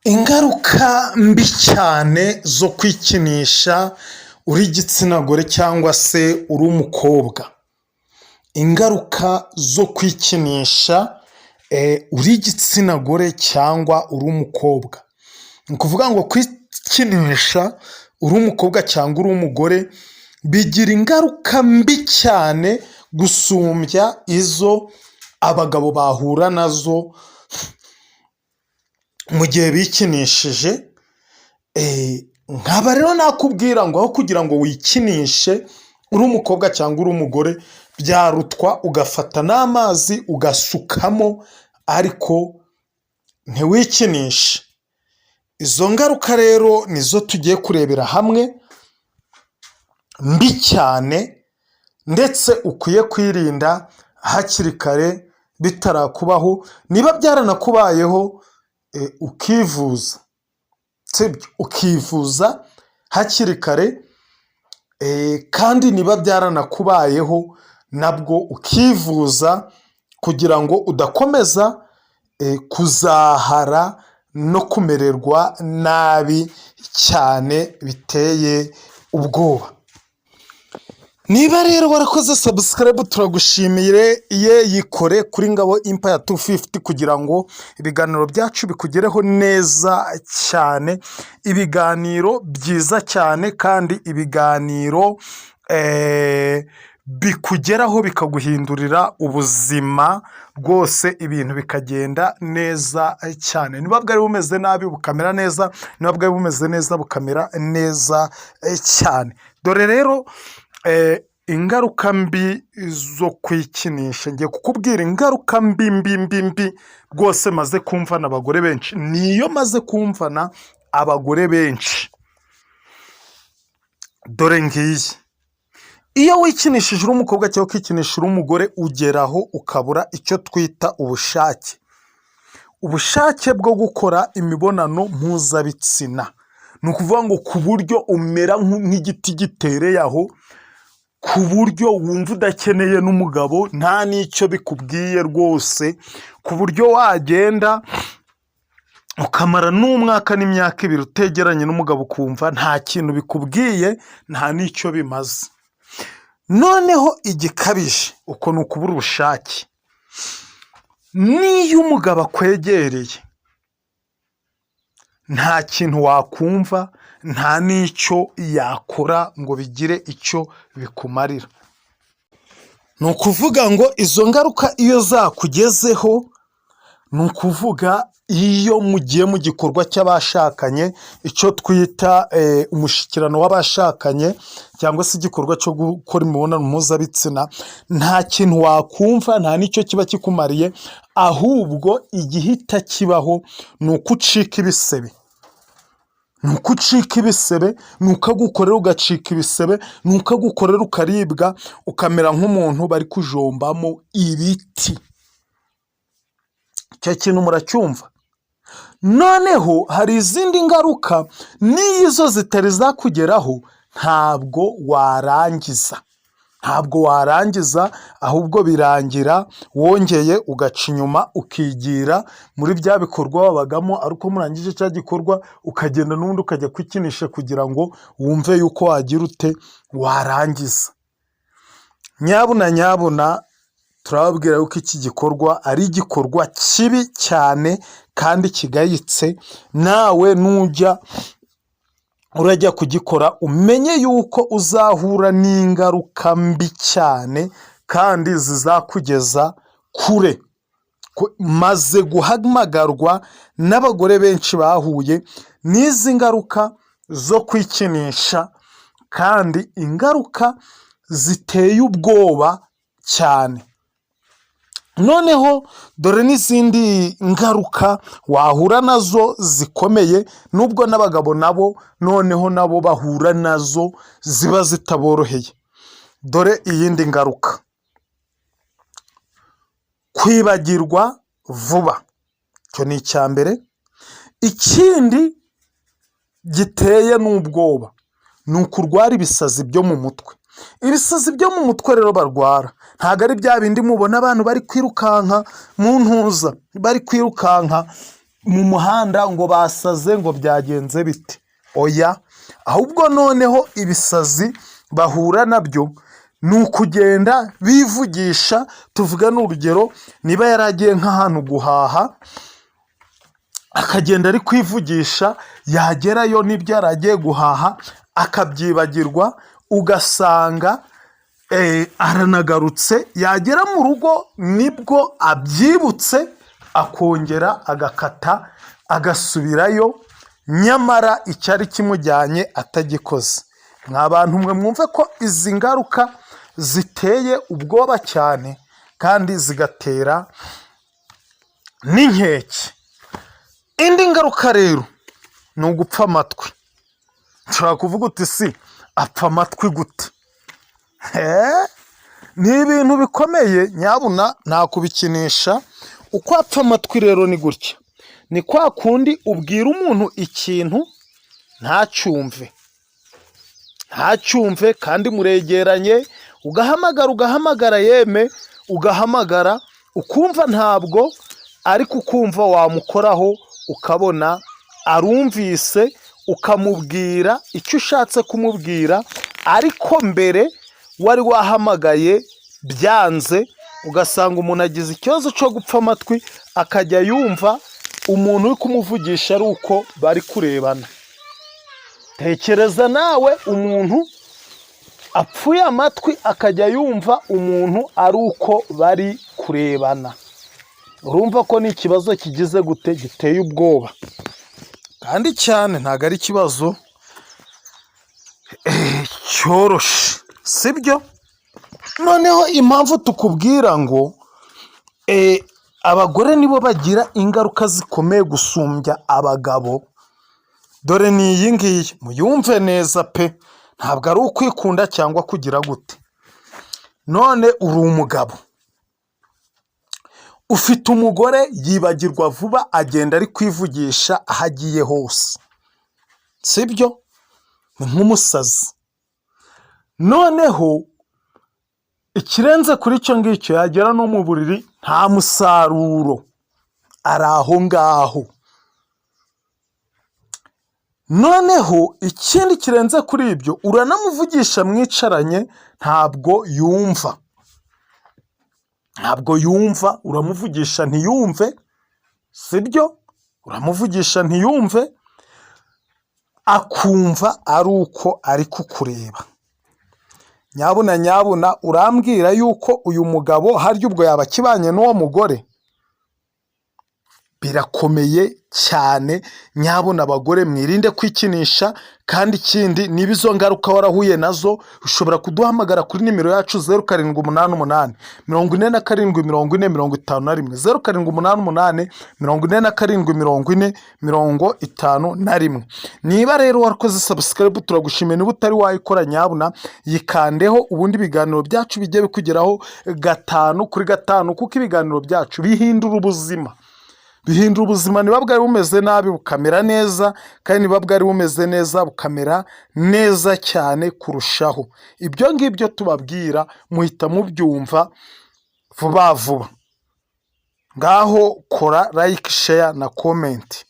Ingaruka mbi cyane zo kwikinisha uri igitsina gore cyangwa se uri umukobwa. Ingaruka zo kwikinisha uri igitsina gore cyangwa uri umukobwa. Ni ukuvuga ngo kwikinisha uri umukobwa cyangwa uri umugore bigira ingaruka mbi cyane gusumbya izo abagabo bahura nazo mu gihe bikinishije. Nkaba rero nakubwira ngo aho kugira ngo wikinishe uri umukobwa cyangwa uri umugore, byarutwa ugafata n'amazi ugasukamo ariko ntiwikinishe. Izo ngaruka rero nizo tugiye kurebera hamwe mbi cyane, ndetse ukwiye kwirinda hakiri kare bitarakubaho. Niba byaranakubayeho ukivuza, ukivuza hakiri kare, kandi niba byaranakubayeho nabwo ukivuza kugira ngo udakomeza kuzahara no kumererwa nabi cyane biteye ubwoba. Niba rero warakoze subscribe turagushimiye, yikore kuri Ngabo Empire 250 kugira ngo ibiganiro byacu bikugereho neza cyane, ibiganiro byiza cyane kandi ibiganiro bikugeraho bikaguhindurira ubuzima bwose, ibintu bikagenda neza cyane. Niba bwari bumeze nabi bukamera neza, niba bwari bumeze neza bukamera neza cyane. Dore rero ingaruka mbi zo kwikinisha. Ngiye kukubwira ingaruka mbi rwose maze kumvana abagore benshi, niyo maze kumvana abagore benshi. Dore ngiyi: iyo wikinishije uri umukobwa cyangwa ukikinisha uri umugore, ugeraho ukabura icyo twita ubushake bwo gukora imibonano mpuzabitsina. Ni ukuvuga ngo ku buryo umera nk'igiti gitereye aho, ku buryo wumva udakeneye n'umugabo, nta n'icyo bikubwiye rwose, ku buryo wagenda ukamara n'umwaka n'imyaka 2 utegeranye n'umugabo ukumva nta kintu bikubwiye, nta n'icyo bimaze. Noneho igikabije uko ni ukubura ubushake. N'iyo umugabo akwegereye nta kintu wakumva, nta n'icyo yakora ngo bigire icyo bikumarira. Ni ukuvuga ngo izo ngaruka iyo zakugezeho, ni ukuvuga iyo mugiye mu gikorwa cy'abashakanye, icyo twita umushyikirano w'abashakanye cyangwa se igikorwa cyo gukora imibonano mpuzabitsina, nta kintu wakumva, nta n'icyo kiba kikumariye, ahubwo igihita kibaho ni uko ucika ibisebe. Ni uko agukorera ugacika ibisebe, ni uko agukorera ukaribwa, ukamera nk'umuntu bari kujombamo ibiti. Icyo kintu muracyumva? Noneho hari izindi ngaruka, n'izo zitari zakugeraho ntabwo warangiza, ahubwo birangira wongeye ugaca inyuma ukigira muri bya bikorwa wabagamo, ariko murangije cya gikorwa ukagenda n'ubundi ukajya kwikinisha kugira ngo wumve yuko wagira ute warangiza. Nyabuna turababwira yuko iki gikorwa ari igikorwa kibi cyane kandi kigayitse. Nawe nujya urajya kugikora umenye yuko uzahura n'ingaruka mbi cyane kandi zizakugeza kure. Maze guhamagarwa n'abagore benshi bahuye n'izi ngaruka zo kwikinisha, kandi ingaruka ziteye ubwoba cyane. Noneho dore n'izindi ngaruka wahura nazo zikomeye, nubwo n'abagabo nabo bahura nazo ziba zitaboroheye. Dore iyindi ngaruka: kwibagirwa vuba. Icyo ni icya mbere. Ikindi giteye n'ubwoba ni ukurwara ibisazi byo mu mutwe. Ibisazi byo mu mutwe rero barwara ntabwo ari bya bindi mubona abantu bari kwirukanka mu ntuza, bari kwirukanka mu muhanda ngo basaze ngo byagenze bite, oya, ahubwo noneho ibisazi bahura nabyo ni ukugenda bivugisha. tuvuga n'urugero, niba yaragiye nk'ahantu guhaha akagenda ari kwivugisha, yagerayo n'ibyo yaragiye guhaha akabyibagirwa, ugasanga aranagarutse, yagera mu rugo nibwo abyibutse, akongera agakata agasubirayo, nyamara icyari kimujyanye atagikoze. mwa bantu mwe mwumve ko izi ngaruka ziteye ubwoba cyane kandi zigatera n'inkeke. indi ngaruka rero ni ugupfa amatwi. nshobora kuvuga uti si apfa amatwi gute? ni ibintu bikomeye nyabuna, nta kubikinisha. uko apfa amatwi rero ni gutya, ni kwa kundi ubwira umuntu ikintu ntacyumve kandi muregeranye, ugahamagara yeme, ugahamagara ukumva ntabwo, ariko ukumva wamukoraho ukabona arumvise, ukamubwira icyo ushatse kumubwira, ariko mbere wari wahamagaye byanze, ugasanga umuntu agize ikibazo cyo gupfa amatwi, akajya yumva umuntu uri kumuvugisha ari uko bari kurebana. tekereza nawe umuntu apfuye amatwi akajya yumva umuntu ari uko bari kurebana, urumva ko ni ikibazo kigize gute, giteye ubwoba kandi cyane. ntabwo ari ikibazo cyoroshye, sibyo? noneho impamvu tukubwira ngo abagore nibo bagira ingaruka zikomeye gusumbya abagabo, dore ni iyi ngiyi, muyumve neza pe, ntabwo ari ukwikunda cyangwa kugira gute. none uri umugabo, ufite umugore, yibagirwa vuba, agenda ari kwivugisha aho agiye hose, sibyo? ni nk'umusazi. noneho ikirenze kuri icyo ngicyo, yagera no mu buriri nta musaruro, ari aho ngaho. noneho ikindi kirenze kuri ibyo, uranamuvugisha mwicaranye, ntabwo yumva, uramuvugisha ntiyumve, sibyo? uramuvugisha ntiyumve, akumva ari uko ari kukureba. nyabuna urambwira yuko uyu mugabo harya ubwo yaba akibanye n'uwo mugore? birakomeye cyane. nyabuna abagore mwirinde kwikinisha. kandi ikindi, niba izo ngaruka warahuye nazo, ushobora kuduhamagara kuri nimero yacu 0788 47 40 51, 0788 47 40 51. niba rero warakoze subscribe, turagushimiye. niba utari wayikora, nyabuna yikandeho, ubundi ibiganiro byacu bijye bikugeraho 5 kuri 5, kuko ibiganiro byacu bihindura ubuzima. niba bwari bumeze nabi bukamera neza, kandi niba bwari bumeze neza bukamera neza cyane kurushaho. ibyo ngibyo tubabwira muhita mubyumva vuba vuba. ngaho kora like, share na comment.